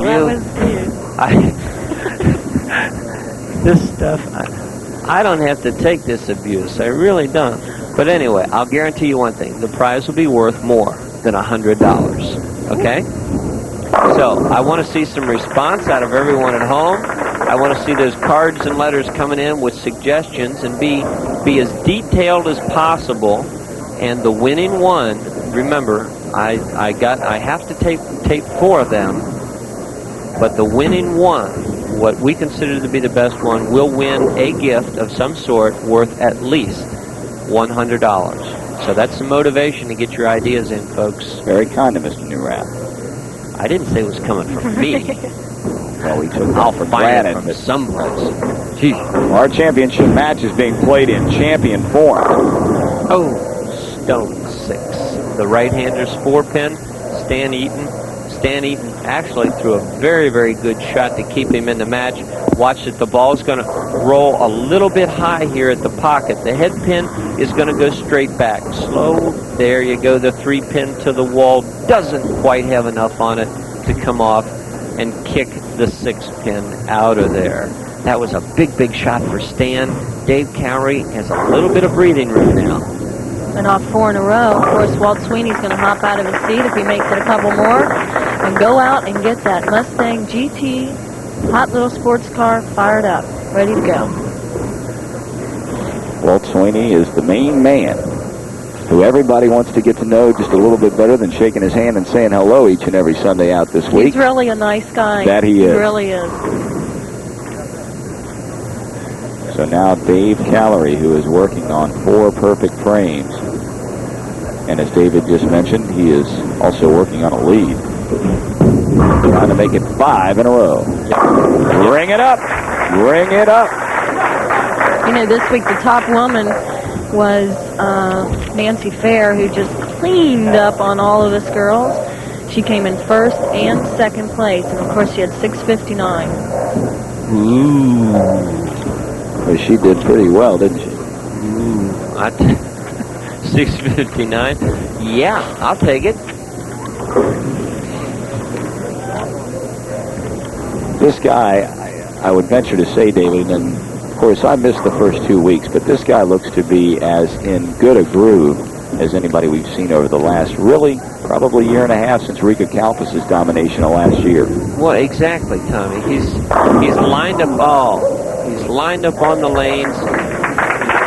That was cute. This stuff, I don't have to take this abuse. I really don't. But anyway, I'll guarantee you one thing. The prize will be worth more than $100. Okay? So I want to see some response out of everyone at home. I want to see those cards and letters coming in with suggestions, and be as detailed as possible. And the winning one, remember, I have to tape 4 of them, but the winning one, what we consider to be the best one, will win a gift of some sort worth at least $100. So that's the motivation to get your ideas in, folks. Very kind of Mr. Newrath. I didn't say it was coming from me. Well, we took I'll that for find granted. it from someplace. Gee. Our championship match is being played in champion form. Oh, stone 6. The right-hander's 4-pin, Stan Eaton. Stan Eaton actually threw a very, very good shot to keep him in the match. Watch it. The ball's going to roll a little bit high here at the pocket. The head pin is going to go straight back. Slow. There you go. The 3-pin to the wall doesn't quite have enough on it to come off and kick the 6-pin out of there. That was a big, big shot for Stan. Dave Callery has a little bit of breathing room now. And off 4 in a row. Of course, Walt Sweeney's going to hop out of his seat if he makes it a couple more and go out and get that Mustang GT hot little sports car fired up, ready to go. Walt Sweeney is the main man who everybody wants to get to know just a little bit better than shaking his hand and saying hello each and every Sunday out this week. He's really a nice guy. That he is. He really is. So now Dave Callery, who is working on 4 perfect frames. And as David just mentioned, he is also working on a lead. Trying to make it 5 in a row. Ring it up. Ring it up. You know, this week the top woman was Nancy Fair, who just cleaned up on all of us girls. She came in 1st and 2nd place, and of course she had 6:59. Ooh. Well, she did pretty well, didn't she? 6:59. Yeah, I'll take it. This guy, I would venture to say, David, and of course I missed the first 2 weeks, but this guy looks to be as in good a groove as anybody we've seen over the last, really, probably year and a half since Rika Kalpas's domination of last year. Well, exactly, Tommy. He's lined up all. He's lined up on the lanes.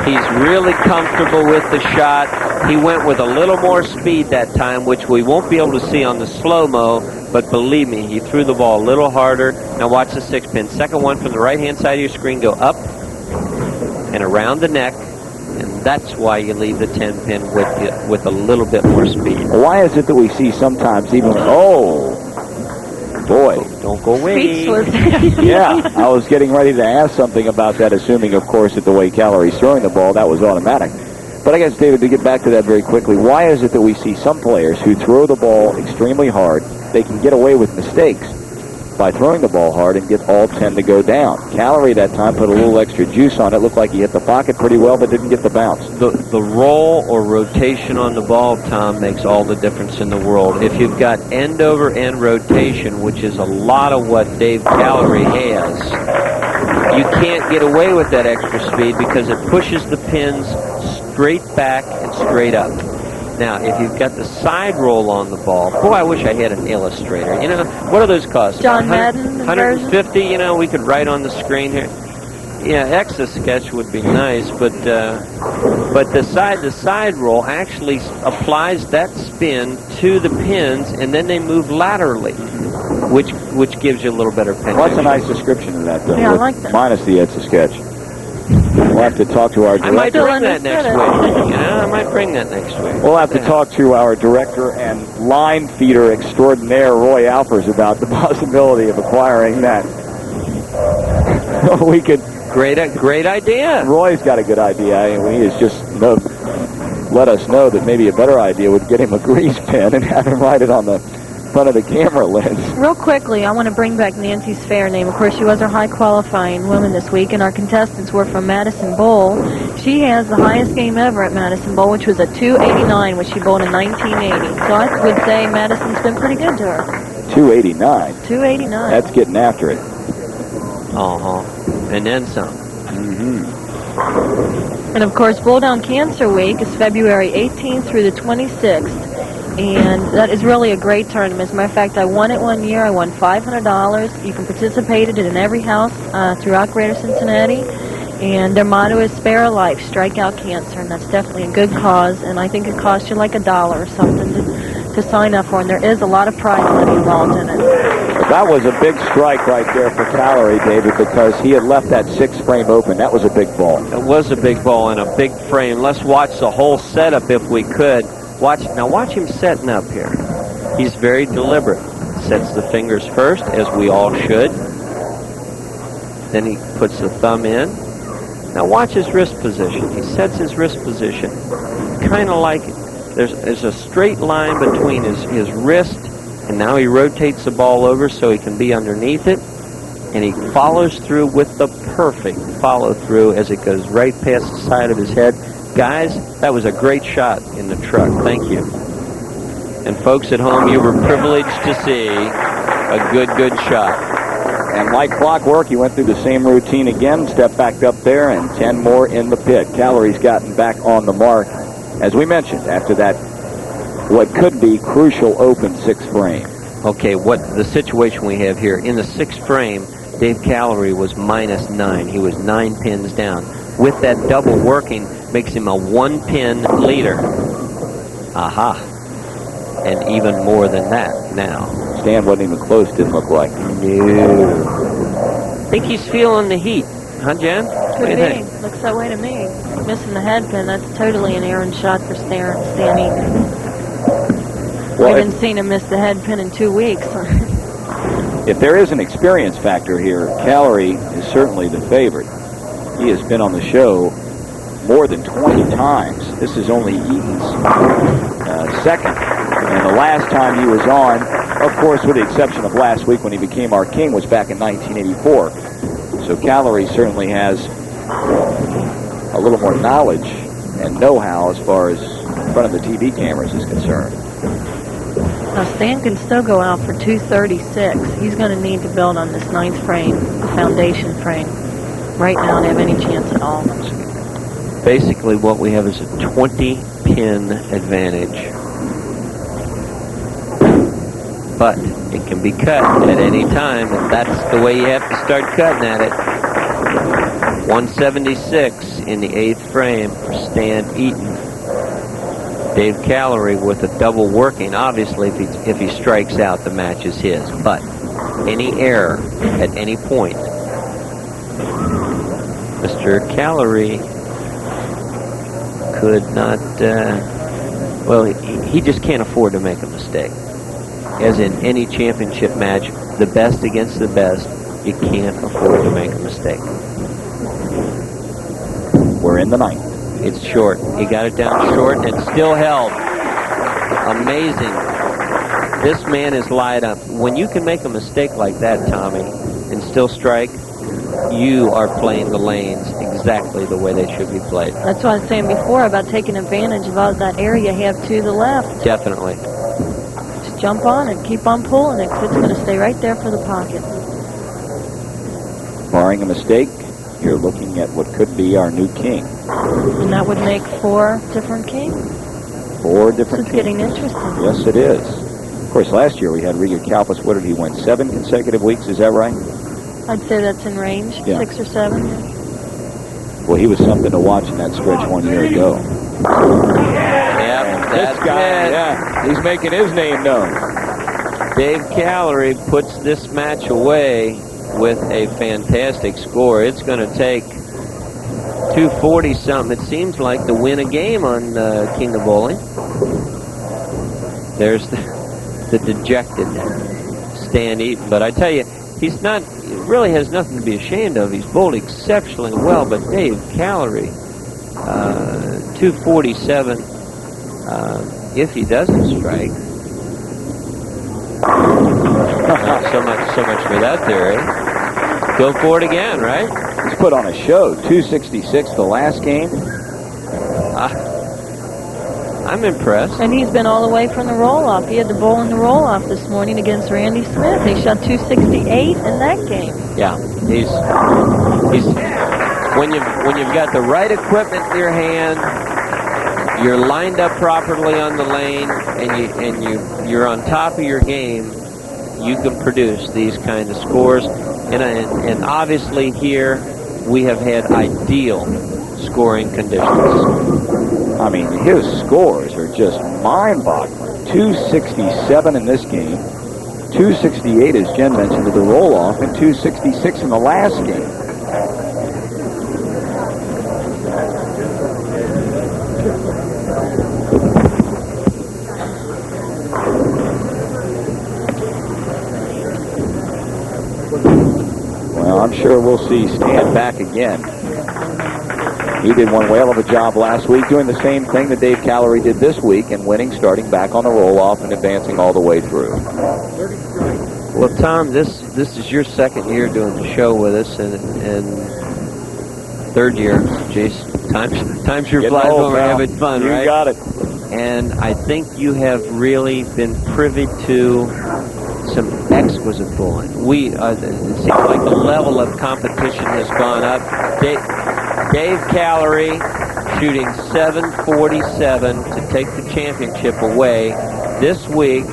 He's really comfortable with the shot. He went with a little more speed that time, which we won't be able to see on the slow-mo, but believe me, he threw the ball a little harder. Now watch the 6-pin. Second one from the right-hand side of your screen, go up and around the neck, and that's why you leave the 10-pin with a little bit more speed. Why is it that we see sometimes even, oh, boy. Don't go away. Yeah, I was getting ready to ask something about that, assuming, of course, that the way Callery's throwing the ball, that was automatic. But I guess, David, to get back to that very quickly, why is it that we see some players who throw the ball extremely hard, they can get away with mistakes by throwing the ball hard and get all 10 to go down? Callery that time put a little extra juice on it. Looked like he hit the pocket pretty well, but didn't get the bounce. The roll or rotation on the ball, Tom, makes all the difference in the world. If you've got end-over-end rotation, which is a lot of what Dave Callery has, you can't get away with that extra speed because it pushes the pins straight back and straight up. Now, if you've got the side roll on the ball, boy, I wish I had an illustrator. You know, what do those cost? John Madden 150, you know, we could write on the screen here. Yeah, Etch-a-Sketch would be nice, but the side roll actually applies that spin to the pins, and then they move laterally, which gives you a little better pin. Well, that's a nice description of that, though. Yeah, I like that. Minus the Etch-a-Sketch. We'll have to talk to our director. I might bring that next week. You know, I might bring that next week. We'll have to talk to our director and line feeder extraordinaire, Roy Alpers, about the possibility of acquiring that. We could. Great idea. Roy's got a good idea. I mean, he has just let us know that maybe a better idea would get him a grease pen and have him write it on the front of the camera lens. Real quickly, I want to bring back Nancy's Fair name. Of course, she was our high qualifying woman this week, and our contestants were from Madison Bowl. She has the highest game ever at Madison Bowl, which was a 289, which she bowled in 1980. So I would say Madison's been pretty good to her. 289. 289. That's getting after it. And then some. And of course, Bull Down Cancer Week is February 18th through the 26th. And that is really a great tournament. As a matter of fact, I won it one year. I won $500. You can participate in it in every house throughout Greater Cincinnati. And their motto is spare a life, strike out cancer. And that's definitely a good cause. And I think it costs you like $1 or something to sign up for. And there is a lot of prize money involved in it. That was a big strike right there for Callery, David, because he had left that 6th frame open. That was a big ball. It was a big ball and a big frame. Let's watch the whole setup if we could. Watch him setting up here. He's very deliberate. Sets the fingers first, as we all should. Then he puts the thumb in. Now watch his wrist position. He sets his wrist position kind of like there's a straight line between his wrist, and now he rotates the ball over so he can be underneath it, and he follows through with the perfect follow-through as it goes right past the side of his head. Guys, that was a great shot in the truck. Thank you. And folks at home, you were privileged to see a good shot. And like clockwork, he went through the same routine again, stepped back up there, and 10 more in the pit. Callery's gotten back on the mark, as we mentioned, after that, what could be crucial open 6th frame. Okay, what the situation we have here, in the 6th frame, Dave Callery was -9. He was 9 pins down. With that double working, makes him a 1-pin leader. Aha. And even more than that now. Stan wasn't even close, didn't look like. No. I think he's feeling the heat. Huh, Jen? Could be. Looks that way to me. Missing the head pin, that's totally an errand shot for Stan Eaton. Well, I haven't seen him miss the head pin in 2 weeks. If there is an experience factor here, Callery is certainly the favorite. He has been on the show more than 20 times. This is only Eaton's second. And the last time he was on, of course, with the exception of last week when he became our king, was back in 1984. So Callery certainly has a little more knowledge and know-how as far as in front of the TV cameras is concerned. Now Stan can still go out for 236. He's going to need to build on this 9th frame, the foundation frame, right now to have any chance at all. Basically, what we have is a 20-pin advantage. But it can be cut at any time, and that's the way you have to start cutting at it. 176 in the 8th frame for Stan Eaton. Dave Callery with a double working. Obviously, if he strikes out, the match is his. But any error at any point, Mr. Callery could not, he just can't afford to make a mistake. As in any championship match, the best against the best, you can't afford to make a mistake. We're in the 9th. It's short. He got it down short and still held. Amazing. This man is light up. When you can make a mistake like that, Tommy, and still strike, you are playing the lanes exactly the way they should be played. That's what I was saying before about taking advantage of all that area you have to the left. Definitely. Just jump on it, keep on pulling it, 'cause it's going to stay right there for the pocket. Barring a mistake, you're looking at what could be our new king. And that would make 4 different kings. 4 different It's kings. getting interesting. Yes, it is. Of course, last year we had Riga Kalpas. What did he win? 7 consecutive weeks, is that right? I'd say that's in range, Yeah. 6 or 7. Well, he was something to watch in that stretch 1 year ago. Yep, This that's guy, it. yeah, he's making his name known. Dave Callery puts this match away with a fantastic score. It's going to take 240-something, it seems like, to win a game on King of Bowling. There's the dejected Stan Eaton. But I tell you, he's not, it really has nothing to be ashamed of. He's bowled exceptionally well, but Dave Callery, 247, if he doesn't strike. so much for that theory. Go for it again, right? He's put on a show. 266 the last game. I'm impressed. And he's been all the way from the roll-off. He had to bowl in the roll-off this morning against Randy Smith. He shot 268 in that game. Yeah, he's when you've got the right equipment in your hand, you're lined up properly on the lane, and you're on top of your game, you can produce these kind of scores. And obviously here we have had ideal scoring conditions. I mean, his scores are just mind-boggling. 267 in this game, 268, as Jen mentioned, with the roll-off, and 266 in the last game. Well, I'm sure we'll see Stan back again. He did one whale of a job last week doing the same thing that Dave Callery did this week and winning, starting back on the roll-off and advancing all the way through. Well, Tom, this is your second year doing the show with us, and third year. Jeez, time sure flies when we're having fun, right? You got it. And I think you have really been privy to some exquisite bowling. It seems like the level of competition has gone up. Dave Callery shooting 747 to take the championship away this week.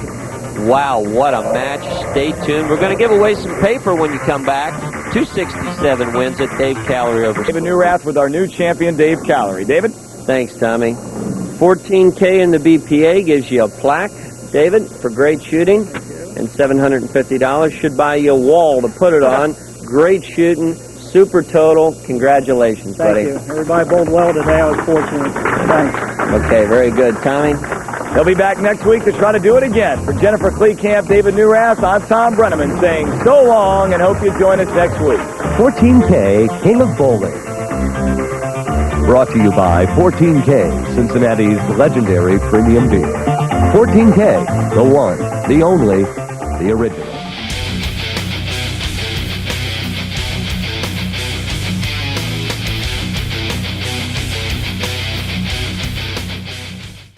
Wow, what a match. Stay tuned. We're going to give away some paper when you come back. 267 wins at Dave Callery over David Newrath with our new champion, Dave Callery. David? Thanks, Tommy. 14K in the BPA gives you a plaque, David, for great shooting, and $750 should buy you a wall to put it on. Great shooting, super total. Congratulations, buddy. Thank you. Everybody bowled well today. I was fortunate. Thanks. Okay, very good. Tommy? He'll be back next week to try to do it again. For Jennifer Kleekamp, David Newrath, I'm Tom Brenneman saying so long and hope you join us next week. 14K King of Bowling. Brought to you by 14K, Cincinnati's legendary premium beer. 14K, the one, the only, the original.